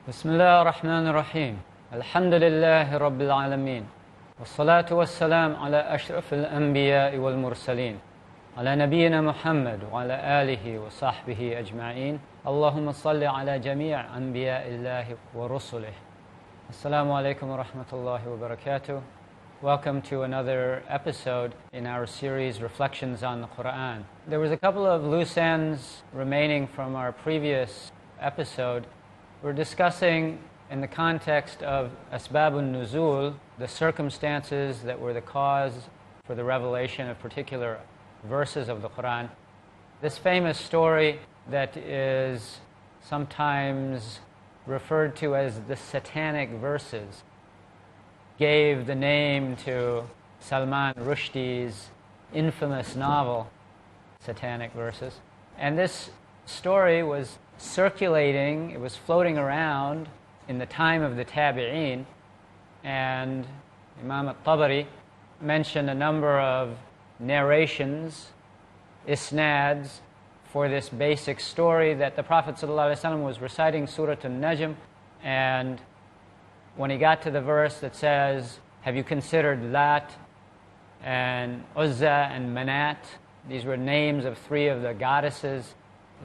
بسم الله الرحمن الرحيم الحمد لله رب العالمين والصلاة والسلام على أشرف الأنبياء والمرسلين على نبينا محمد وعلى آله وصحبه أجمعين اللهم صل على جميع أنبياء الله ورسله. Assalamu alaikum wa rahmatullahi wa barakatuh. Welcome to another episode in our series Reflections on the Qur'an. There was a couple of loose ends remaining from our previous episode. We're discussing in the context of Asbabun Nuzul, the circumstances that were the cause for the revelation of particular verses of the Qur'an. This famous story that is sometimes referred to as the satanic verses gave the name to Salman Rushdie's infamous novel, Satanic Verses. And this story was circulating, it was floating around in the time of the Tabi'een, and Imam al-Tabari mentioned a number of narrations, isnads, for this basic story that the Prophet ﷺ was reciting Surah An-Najm, and when he got to the verse that says, "Have you considered Lat and Uzza and Manat?" These were names of three of the goddesses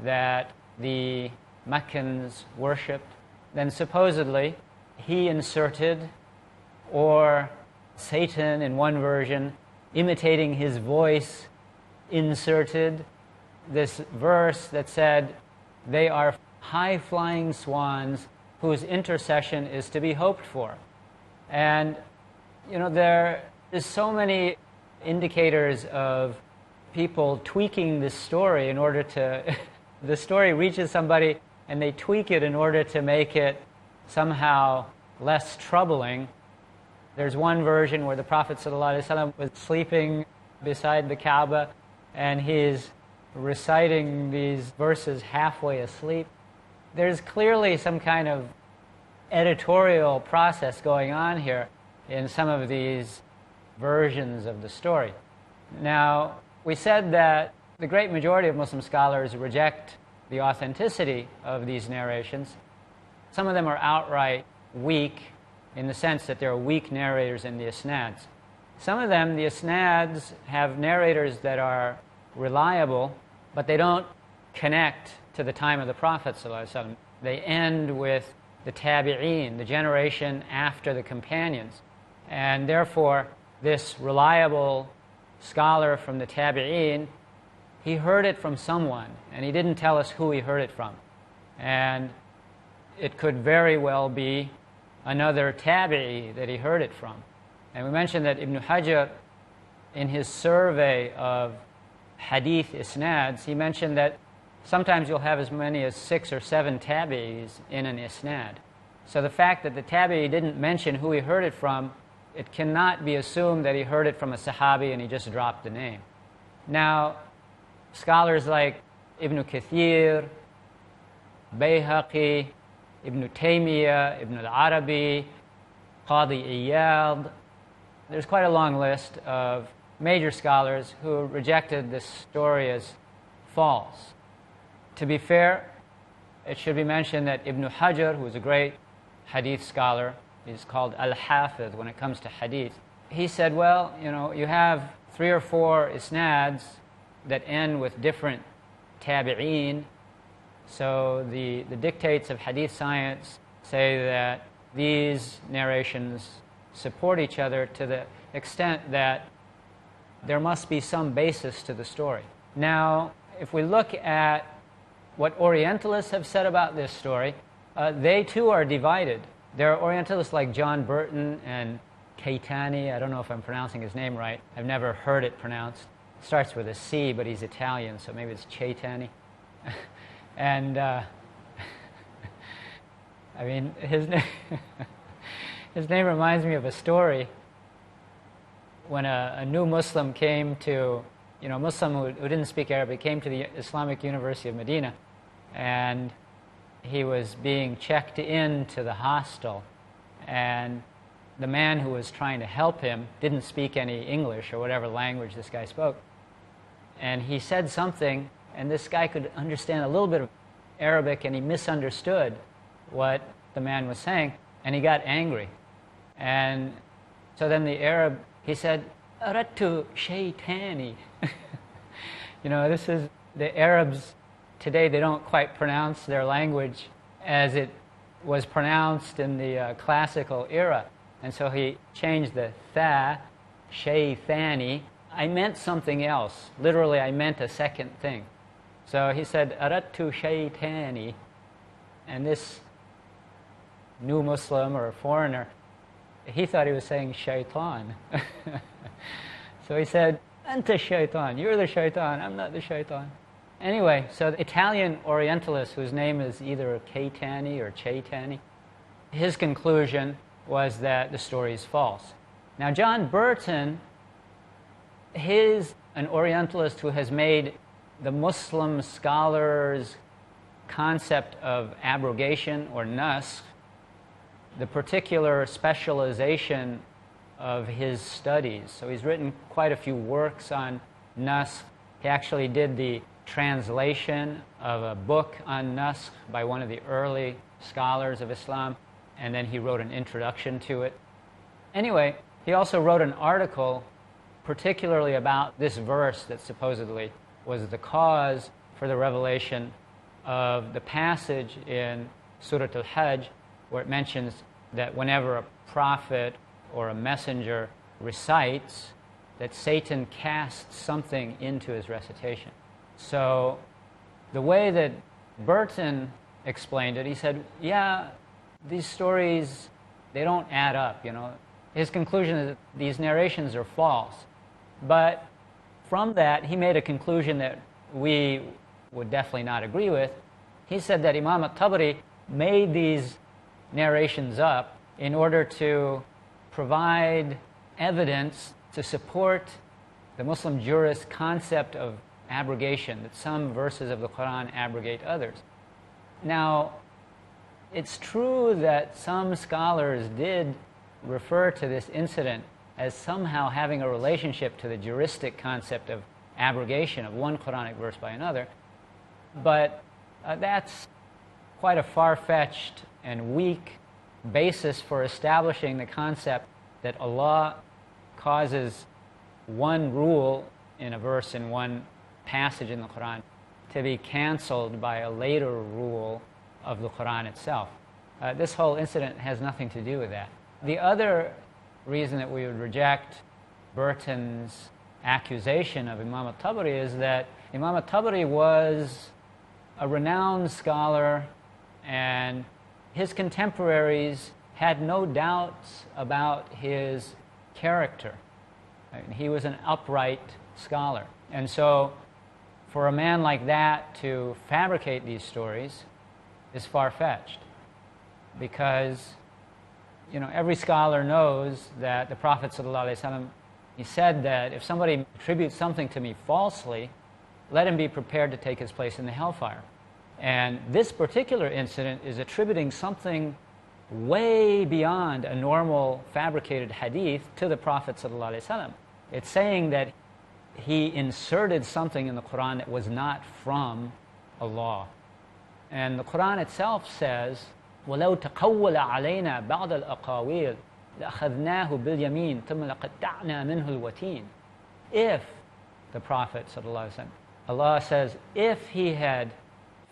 that the Meccans worshipped. Then supposedly he inserted, or Satan in one version, imitating his voice, inserted this verse that said, "They are high-flying swans whose intercession is to be hoped for." And, there is so many indicators of people tweaking this story in order to... the story reaches somebody and they tweak it in order to make it somehow less troubling. There's one version where the Prophet ﷺ was sleeping beside the Kaaba and he's reciting these verses halfway asleep. There's clearly some kind of editorial process going on here in some of these versions of the story. Now, we said that the great majority of Muslim scholars reject the authenticity of these narrations. Some of them are outright weak in the sense that there are weak narrators in the isnads. Some of them, the isnads, have narrators that are reliable, but they don't connect to the time of the Prophet ﷺ. They end with the Tabi'een, the generation after the companions. And therefore, this reliable scholar from the Tabi'een, he heard it from someone, and he didn't tell us who he heard it from. And it could very well be another Tabi'i that he heard it from. And we mentioned that Ibn Hajar, in his survey of hadith isnads, he mentioned that sometimes you'll have as many as 6 or 7 tabi'is in an isnad. So the fact that the tabi'i didn't mention who he heard it from, it cannot be assumed that he heard it from a sahabi and he just dropped the name. Now, scholars like Ibn Kathir, Bayhaqi, Ibn Taymiyyah, Ibn al-Arabi, Qadi Iyad, there's quite a long list of major scholars who rejected this story as false. To be fair, it should be mentioned that Ibn Hajar, who was a great hadith scholar, is called Al-Hafiz when it comes to hadith. He said, well, you have 3 or 4 isnads that end with different tabi'een, so the dictates of hadith science say that these narrations support each other to the extent that there must be some basis to the story. Now, if we look at what Orientalists have said about this story, they too are divided. There are Orientalists like John Burton and Caetani. I don't know if I'm pronouncing his name right. I've never heard it pronounced. It starts with a C, but he's Italian, so maybe it's Caetani. And, his name reminds me of a story. When a new Muslim came to, a Muslim who didn't speak Arabic, came to the Islamic University of Medina, and he was being checked into the hostel, and the man who was trying to help him didn't speak any English or whatever language this guy spoke. And he said something, and this guy could understand a little bit of Arabic, and he misunderstood what the man was saying, and he got angry. And so then the Arab, he said, "Aradtu shaytani." This is the Arabs today, they don't quite pronounce their language as it was pronounced in the classical era. And so he changed the tha, shaythani. I meant something else. Literally, I meant a second thing. So he said, "Aradtu shaytani." And this new Muslim or foreigner, he thought he was saying shaitan. So he said, "Anta shaitan, you're the shaitan, I'm not the shaitan." Anyway, so the Italian Orientalist, whose name is either Caetani or Chaitani, his conclusion was that the story is false. Now, John Burton, he's an Orientalist who has made the Muslim scholars' concept of abrogation or naskh the particular specialization of his studies. So he's written quite a few works on naskh. He actually did the translation of a book on naskh by one of the early scholars of Islam, and then he wrote an introduction to it. Anyway, he also wrote an article particularly about this verse that supposedly was the cause for the revelation of the passage in Surah Al-Hajj where it mentions that whenever a prophet or a messenger recites, that Satan casts something into his recitation. So the way that Burton explained it, he said, yeah, these stories, they don't add up, His conclusion is that these narrations are false. But from that, he made a conclusion that we would definitely not agree with. He said that Imam al-Tabari made these narrations up in order to provide evidence to support the Muslim jurist's concept of abrogation, that some verses of the Qur'an abrogate others. Now, it's true that some scholars did refer to this incident as somehow having a relationship to the juristic concept of abrogation of one Quranic verse by another, but that's quite a far-fetched and weak basis for establishing the concept that Allah causes one rule in a verse in one passage in the Qur'an to be canceled by a later rule of the Qur'an itself. This whole incident has nothing to do with that. The other reason that we would reject Burton's accusation of Imam al-Tabari is that Imam al-Tabari was a renowned scholar, and his contemporaries had no doubts about his character. He was an upright scholar. And so for a man like that to fabricate these stories is far-fetched, because every scholar knows that the Prophet ﷺ, he said that if somebody attributes something to me falsely, let him be prepared to take his place in the hellfire. And this particular incident is attributing something way beyond a normal fabricated hadith to the Prophet ﷺ. It's saying that he inserted something in the Qur'an that was not from Allah. And the Qur'an itself says, وَلَوْ تَقَوَّلَ عَلَيْنَا بَعْضَ الْأَقَاوِيلِ لَأَخَذْنَاهُ بِالْيَمِينِ ثُمَّ لَقَطَّعْنَا مِنْهُ الْوَتِينَ. If the Prophet ﷺ, Allah says, if he had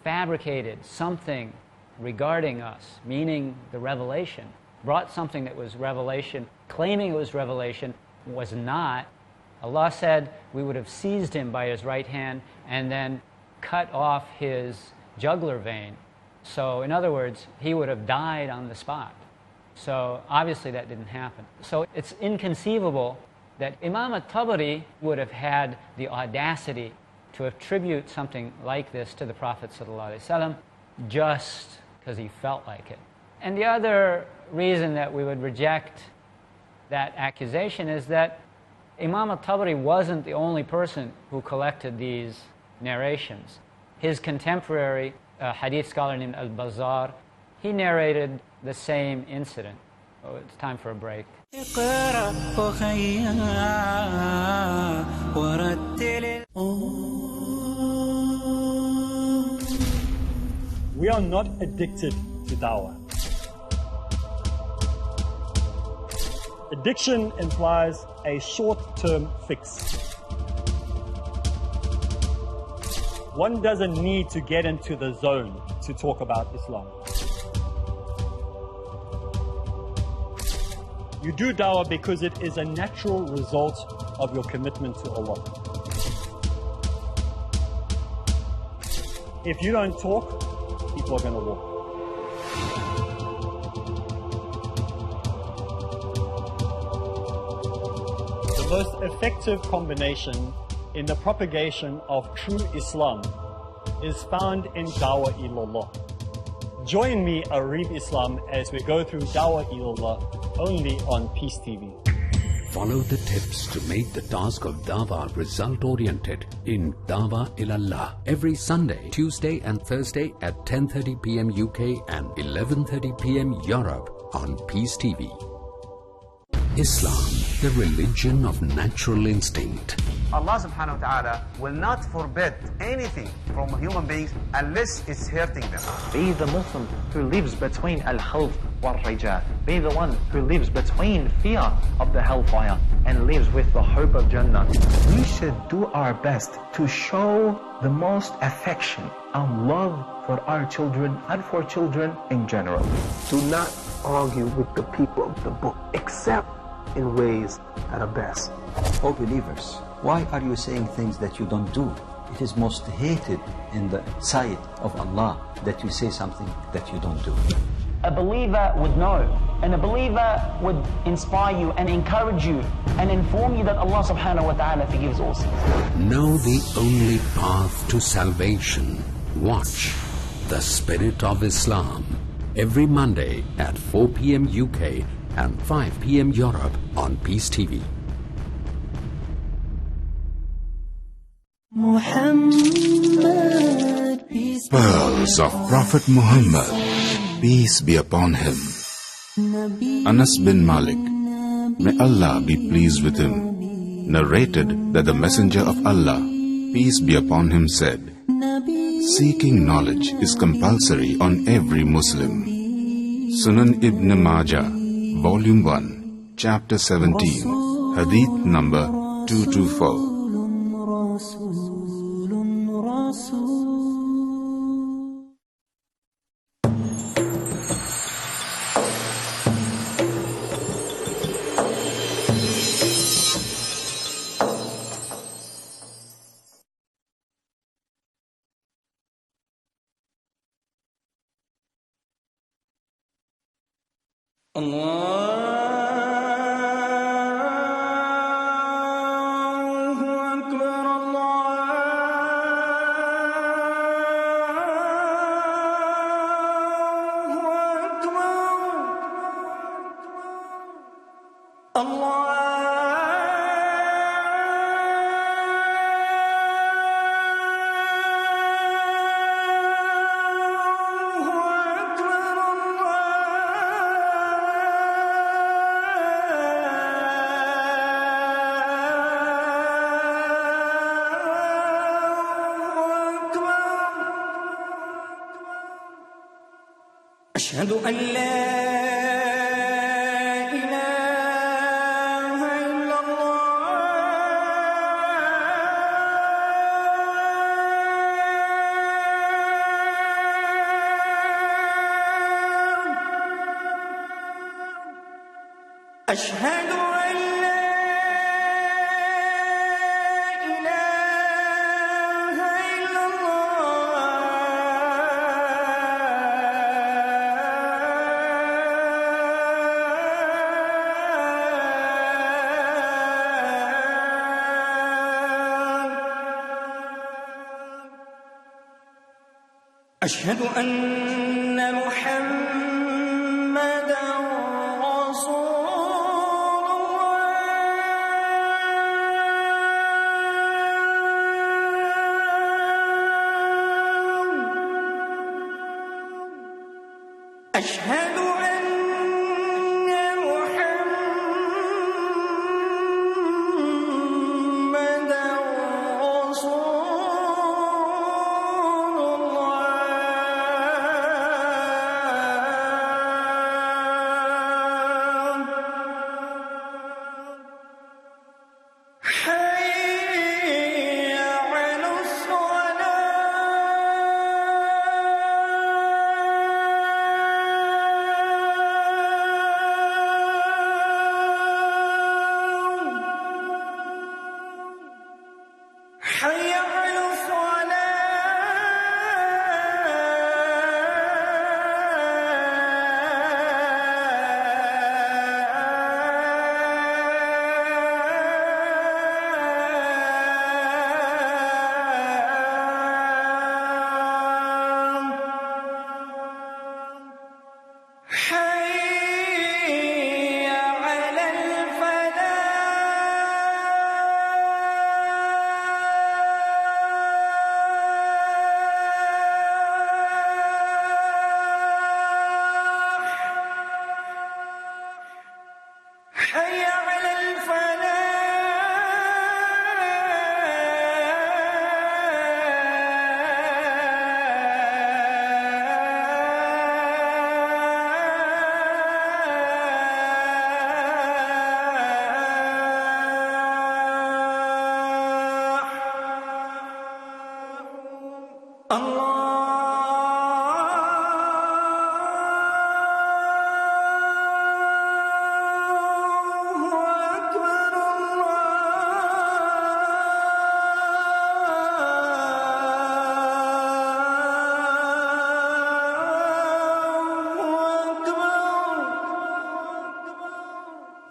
fabricated something regarding us, meaning the revelation, brought something that was revelation, claiming it was revelation, was not, Allah said we would have seized him by his right hand and then cut off his jugular vein. So in other words, he would have died on the spot. So obviously that didn't happen. So it's inconceivable that Imam al-Tabari would have had the audacity to attribute something like this to the Prophet ﷺ just because he felt like it. And the other reason that we would reject that accusation is that Imam al-Tabari wasn't the only person who collected these narrations. His contemporary, a hadith scholar named al-Bazar, he narrated the same incident. Oh, it's time for a break. We are not addicted to dawah. Addiction implies a short-term fix. One doesn't need to get into the zone to talk about Islam. You do dawah because it is a natural result of your commitment to Allah. If you don't talk, people are going to walk. The most effective combination in the propagation of true Islam is found in Dawah Ilallah. Join me, Arif Islam, as we go through Dawah Ilallah only on Peace TV. Follow the tips to make the task of Dawah result-oriented in Dawah Ilallah every Sunday, Tuesday and Thursday at 10:30 p.m. UK and 11:30 p.m. Europe on Peace TV. Islam, the religion of natural instinct. Allah subhanahu wa ta'ala will not forbid anything from human beings unless it's hurting them. Be the Muslim who lives between al-khawf wal-raja. Be the one who lives between fear of the hellfire and lives with the hope of Jannah. We should do our best to show the most affection and love for our children and for children in general. Do not argue with the people of the book except in ways that are best. O believers, why are you saying things that you don't do? It is most hated in the sight of Allah that you say something that you don't do. A believer would know, and a believer would inspire you and encourage you and inform you that Allah subhanahu wa ta'ala forgives all sins. Know the only path to salvation. Watch The Spirit of Islam every Monday at 4 p.m. UK and 5 p.m. Europe on Peace TV. Pearls of Prophet Muhammad, peace be upon him. Anas bin Malik, may Allah be pleased with him, narrated that the Messenger of Allah, peace be upon him, said, seeking knowledge is compulsory on every Muslim. Sunan Ibn Majah, Volume 1, Chapter 17, Hadith number 224. أشهد أن لا إله إلا الله أشهد أن لا إله إلا أشهد أن محمدًا رسول الله أشهد أن محمدًا رسول الله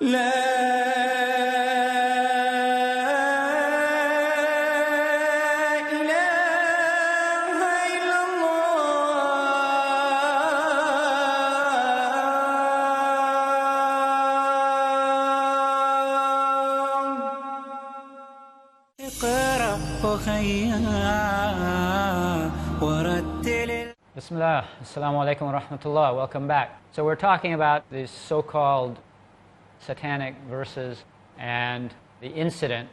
Bismillah, Assalamu alaikum wa rahmatullah, welcome back. So we're talking about these so-called satanic verses and the incident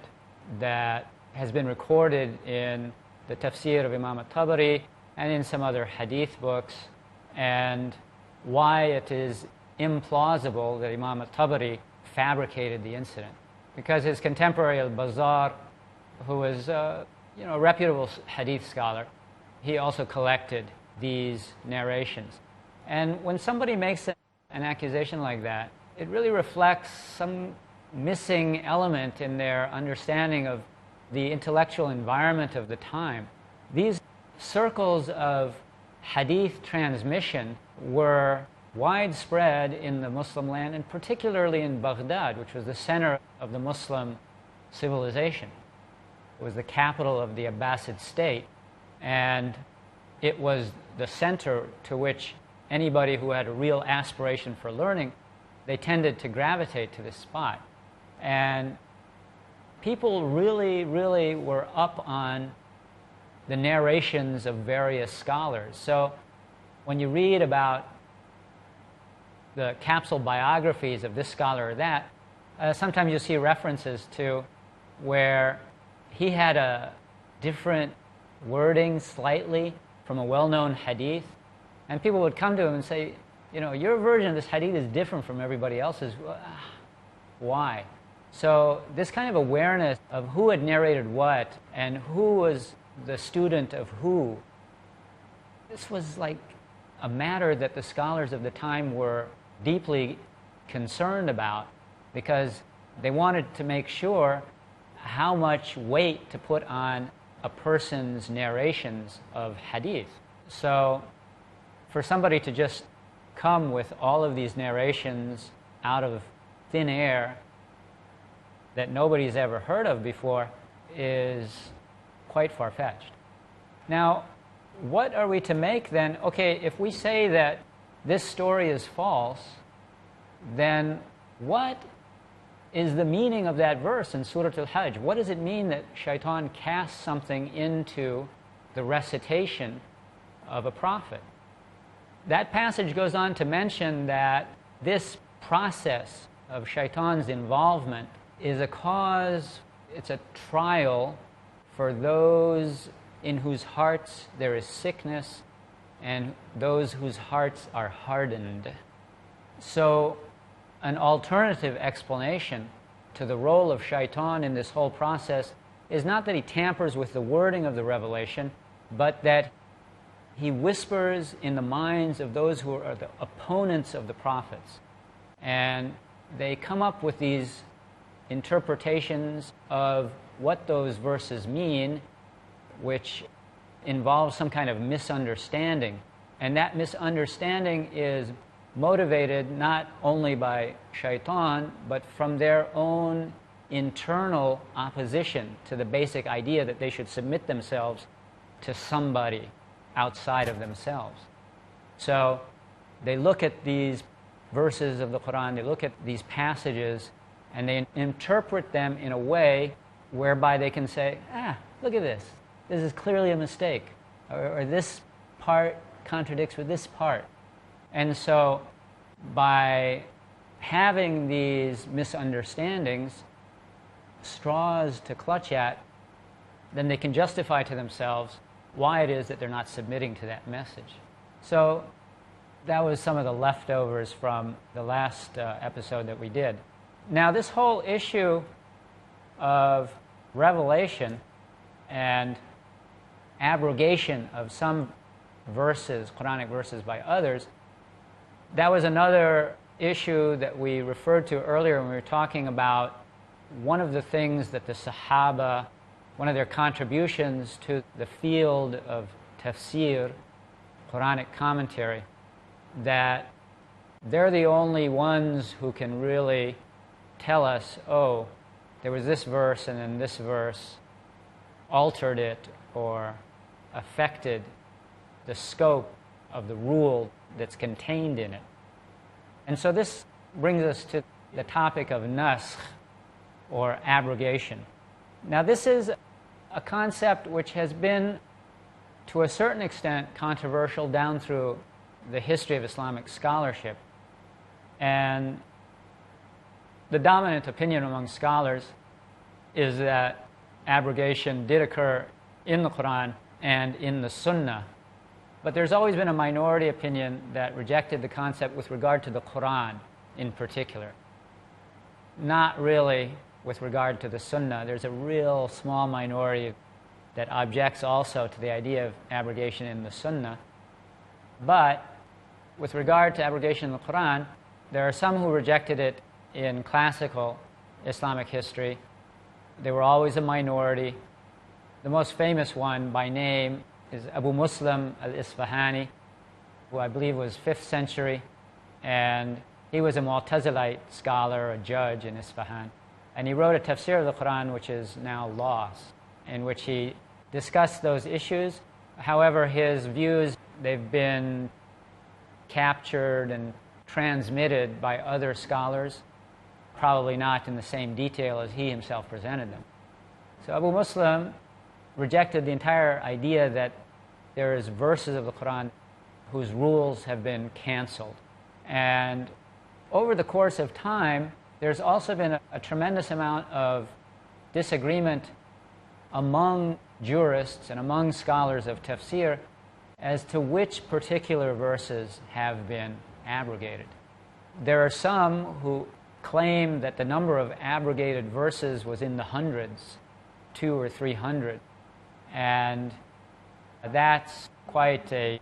that has been recorded in the tafsir of Imam al-Tabari and in some other hadith books, and why it is implausible that Imam al-Tabari fabricated the incident. Because his contemporary al-Bazar, who was a reputable hadith scholar, he also collected these narrations. And when somebody makes an accusation like that, it really reflects some missing element in their understanding of the intellectual environment of the time. These circles of hadith transmission were widespread in the Muslim land, and particularly in Baghdad, which was the center of the Muslim civilization. It was the capital of the Abbasid state, and it was the center to which anybody who had a real aspiration for learning, they tended to gravitate to this spot. And people really, really were up on the narrations of various scholars. So when you read about the capsule biographies of this scholar or that, sometimes you see references to where he had a different wording slightly from a well-known hadith, and people would come to him and say, your version of this hadith is different from everybody else's. Why? So this kind of awareness of who had narrated what and who was the student of who, this was like a matter that the scholars of the time were deeply concerned about, because they wanted to make sure how much weight to put on a person's narrations of hadith. So for somebody to just come with all of these narrations out of thin air that nobody's ever heard of before is quite far-fetched. Now, what are we to make then? Okay, if we say that this story is false, then what is the meaning of that verse in Surah Al-Hajj? What does it mean that shaitan casts something into the recitation of a prophet? That passage goes on to mention that this process of shaitan's involvement is a cause, it's a trial for those in whose hearts there is sickness and those whose hearts are hardened. So an alternative explanation to the role of shaitan in this whole process is not that he tampers with the wording of the revelation, but that he whispers in the minds of those who are the opponents of the prophets. And they come up with these interpretations of what those verses mean, which involves some kind of misunderstanding. And that misunderstanding is motivated not only by shaitan, but from their own internal opposition to the basic idea that they should submit themselves to somebody outside of themselves. So they look at these verses of the Qur'an, they look at these passages, and they interpret them in a way whereby they can say, look at this. This is clearly a mistake. Or this part contradicts with this part. And so by having these misunderstandings, straws to clutch at, then they can justify to themselves why it is that they're not submitting to that message. So that was some of the leftovers from the last episode that we did. Now, this whole issue of revelation and abrogation of some verses, Quranic verses by others, that was another issue that we referred to earlier when we were talking about one of the things that the Sahaba, one of their contributions to the field of tafsir, Quranic commentary, that they're the only ones who can really tell us, oh, there was this verse and then this verse altered it or affected the scope of the rule that's contained in it. And so this brings us to the topic of naskh, or abrogation. Now this is a concept which has been, to a certain extent, controversial down through the history of Islamic scholarship. And the dominant opinion among scholars is that abrogation did occur in the Qur'an and in the Sunnah. But there's always been a minority opinion that rejected the concept with regard to the Qur'an in particular. Not really with regard to the Sunnah. There's a real small minority that objects also to the idea of abrogation in the Sunnah. But with regard to abrogation in the Qur'an, there are some who rejected it in classical Islamic history. They were always a minority. The most famous one by name is Abu Muslim al-Isfahani, who I believe was 5th century, and he was a Mu'tazilite scholar, a judge in Isfahan. And he wrote a tafsir of the Qur'an which is now lost, in which he discussed those issues. However, his views, they've been captured and transmitted by other scholars, probably not in the same detail as he himself presented them. So Abu Muslim rejected the entire idea that there is verses of the Qur'an whose rules have been canceled. And over the course of time, there's also been a tremendous amount of disagreement among jurists and among scholars of tafsir as to which particular verses have been abrogated. There are some who claim that the number of abrogated verses was in the hundreds, 200 or 300, and that's quite an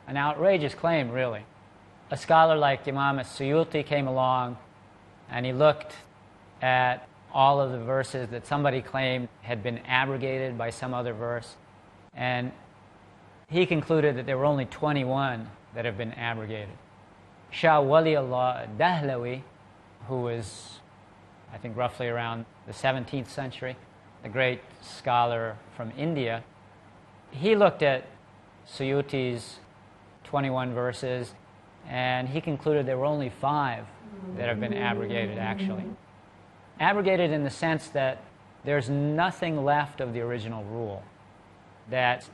outrageous claim, really. A scholar like Imam as-Suyuti came along and he looked at all of the verses that somebody claimed had been abrogated by some other verse, and he concluded that there were only 21 that have been abrogated. Shah Waliullah Dahlawi, who was, I think, roughly around the 17th century, a great scholar from India, he looked at Suyuti's 21 verses and he concluded there were only 5 that have been abrogated, actually. Abrogated in the sense that there's nothing left of the original rule, that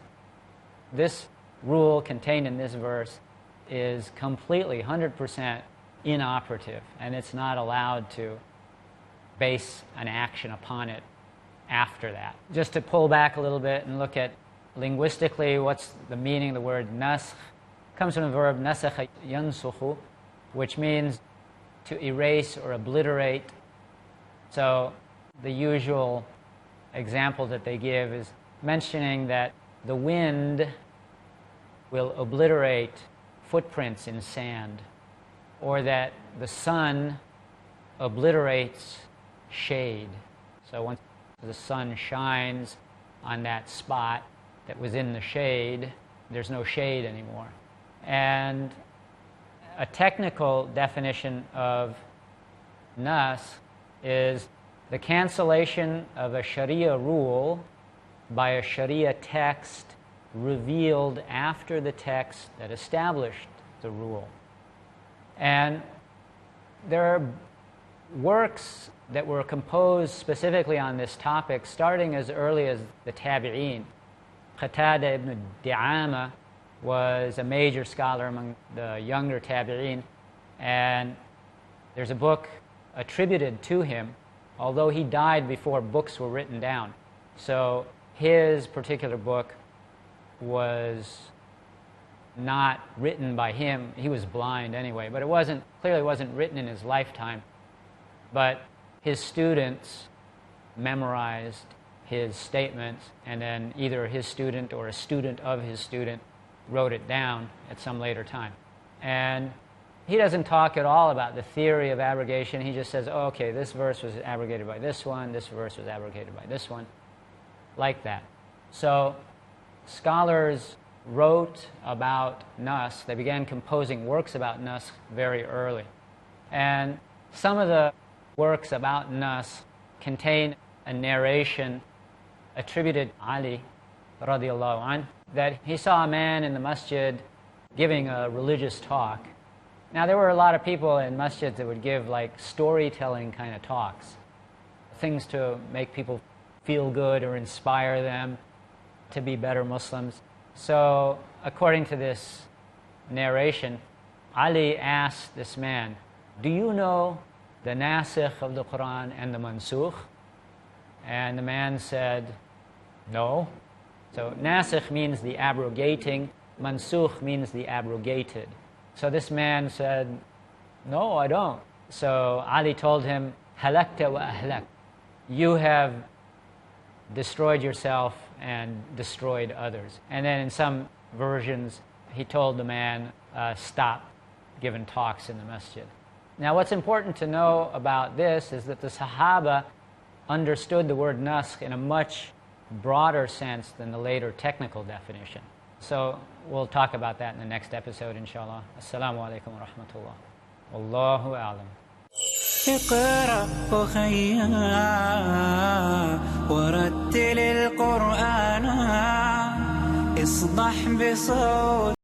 this rule contained in this verse is completely, 100% inoperative, and it's not allowed to base an action upon it after that. Just to pull back a little bit and look at linguistically what's the meaning of the word naskh. It comes from the verb nasakha yansukhu, which means to erase or obliterate. So the usual example that they give is mentioning that the wind will obliterate footprints in sand, or that the sun obliterates shade. So once the sun shines on that spot that was in the shade, there's no shade anymore. And a technical definition of naskh is the cancellation of a Sharia rule by a Sharia text revealed after the text that established the rule. And there are works that were composed specifically on this topic starting as early as the Tabi'een. Qatada ibn Di'ama was a major scholar among the younger Tabi'een, and there's a book attributed to him, although he died before books were written down. So his particular book was not written by him. He was blind anyway, but it clearly wasn't written in his lifetime. But his students memorized his statements, and then either his student or a student of his student wrote it down at some later time. And he doesn't talk at all about the theory of abrogation. He just says, oh, okay, this verse was abrogated by this one, this verse was abrogated by this one, like that. So scholars wrote about naskh. They began composing works about naskh very early. And Some of the works about Nas contain a narration attributed Ali radiallahu anh, that he saw a man in the masjid giving a religious talk. Now there were a lot of people in masjids that would give like storytelling kind of talks, things to make people feel good or inspire them to be better Muslims. So according to this narration, Ali asked this man, do you know the nasikh of the Qur'an and the mansukh? And the man said, no. So nasikh means the abrogating, mansukh means the abrogated. So this man said, no, I don't. So Ali told him, halakta wa ahlak. You have destroyed yourself and destroyed others. And then in some versions, he told the man, stop giving talks in the masjid. Now what's important to know about this is that the Sahaba understood the word naskh in a much broader sense than the later technical definition. So we'll talk about that in the next episode, inshallah. Assalamu alaikum wa rahmatullah. Wallahu a'lam. اقرأ أخيا ورتل القرآن اصدح بصوت